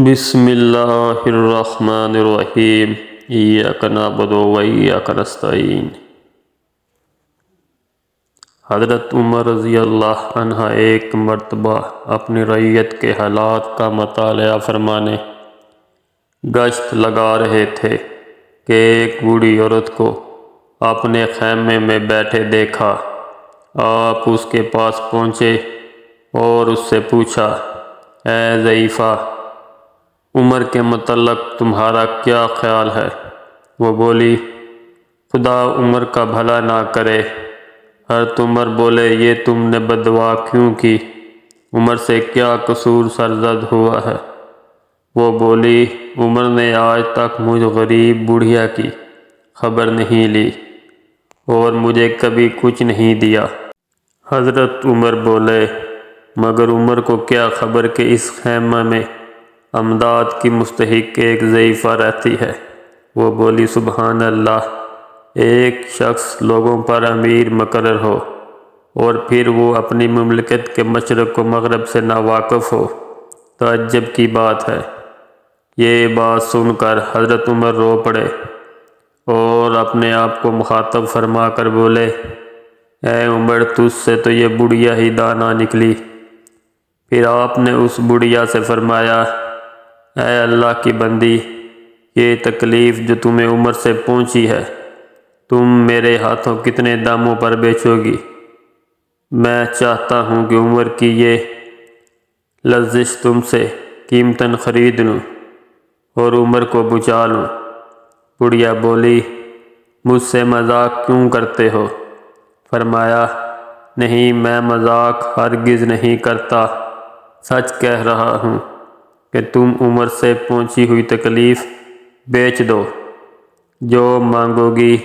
بسم اللہ الرحمن الرحیم ایاک نعبد و ایاک نستعین۔ حضرت عمر رضی اللہ عنہ ایک مرتبہ اپنی رعیت کے حالات کا مطالعہ فرمانے گشت لگا رہے تھے کہ ایک بوڑھی عورت کو اپنے خیمے میں بیٹھے دیکھا۔ آپ اس کے پاس پہنچے اور اس سے پوچھا، اے ضعیفہ، عمر کے متعلق تمہارا کیا خیال ہے؟ وہ بولی، خدا عمر کا بھلا نہ کرے۔ حضرت عمر بولے، یہ تم نے بددعا کیوں کی؟ عمر سے کیا قصور سرزد ہوا ہے؟ وہ بولی، عمر نے آج تک مجھ غریب بڑھیا کی خبر نہیں لی اور مجھے کبھی کچھ نہیں دیا۔ حضرت عمر بولے، مگر عمر کو کیا خبر کہ اس خیمہ میں امداد کی مستحق ایک ضعیفہ رہتی ہے؟ وہ بولی، سبحان اللہ، ایک شخص لوگوں پر امیر مقرر ہو اور پھر وہ اپنی مملکت کے مشرق و مغرب سے ناواقف ہو، تعجب کی بات ہے۔ یہ بات سن کر حضرت عمر رو پڑے اور اپنے آپ کو مخاطب فرما کر بولے، اے عمر، تجھ سے تو یہ بڑھیا ہی دانا نکلی۔ پھر آپ نے اس بڑھیا سے فرمایا، اے اللہ کی بندی، یہ تکلیف جو تمہیں عمر سے پہنچی ہے، تم میرے ہاتھوں کتنے داموں پر بیچو گی؟ میں چاہتا ہوں کہ عمر کی یہ لرزش تم سے قیمتاً خرید لوں اور عمر کو بچا لوں۔ بڑھیا بولی، مجھ سے مذاق کیوں کرتے ہو؟ فرمایا، نہیں، میں مذاق ہرگز نہیں کرتا، سچ کہہ رہا ہوں کہ تم عمر سے پہنچی ہوئی تکلیف بیچ دو، جو مانگو گی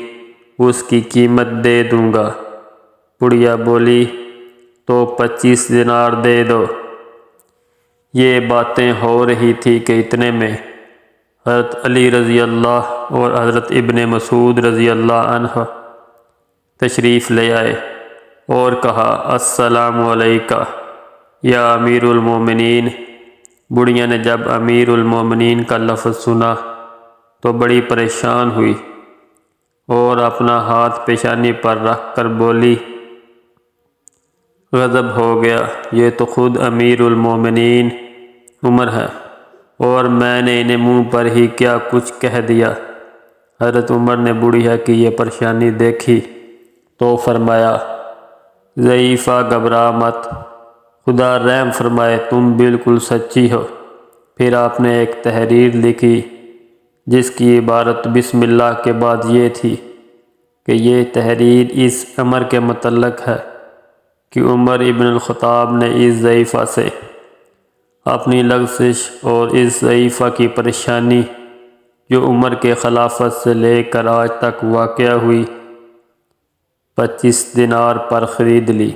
اس کی قیمت دے دوں گا۔ بڑھیا بولی، تو 25 دینار دے دو۔ یہ باتیں ہو رہی تھی کہ اتنے میں حضرت علی رضی اللہ اور حضرت ابن مسعود رضی اللہ عنہ تشریف لے آئے اور کہا، السلام علیکہ یا امیر المومنین۔ بڑھیا نے جب امیر المومنین کا لفظ سنا تو بڑی پریشان ہوئی اور اپنا ہاتھ پیشانی پر رکھ کر بولی، غضب ہو گیا، یہ تو خود امیر المومنین عمر ہے اور میں نے انہیں منہ پر ہی کیا کچھ کہہ دیا۔ حضرت عمر نے بڑھیا کی یہ پریشانی دیکھی تو فرمایا، ضعیفہ، گھبرا مت، خدا رحم فرمائے، تم بالکل سچی ہو۔ پھر آپ نے ایک تحریر لکھی جس کی عبارت بسم اللہ کے بعد یہ تھی کہ یہ تحریر اس امر کے متعلق ہے کہ عمر ابن الخطاب نے اس ضعیفہ سے اپنی لغزش اور اس ضعیفہ کی پریشانی جو عمر کے خلافت سے لے کر آج تک واقع ہوئی 25 دینار پر خرید لی۔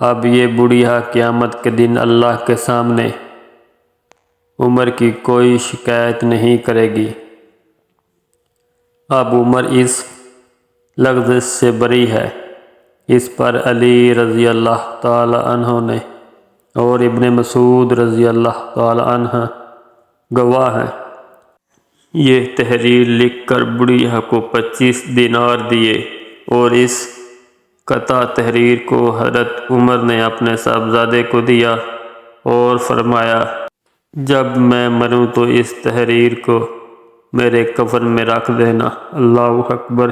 اب یہ بڑھیا قیامت کے دن اللہ کے سامنے عمر کی کوئی شکایت نہیں کرے گی۔ اب عمر اس لغزش سے بری ہے۔ اس پر علی رضی اللہ تعالی عنہ نے اور ابن مسعود رضی اللہ تعالی عنہ گواہ ہیں۔ یہ تحریر لکھ کر بڑھیا کو 25 دینار دیے اور اس قطع تحریر کو حضرت عمر نے اپنے صاحبزادے کو دیا اور فرمایا، جب میں مروں تو اس تحریر کو میرے کفن میں رکھ دینا۔ اللہ اکبر۔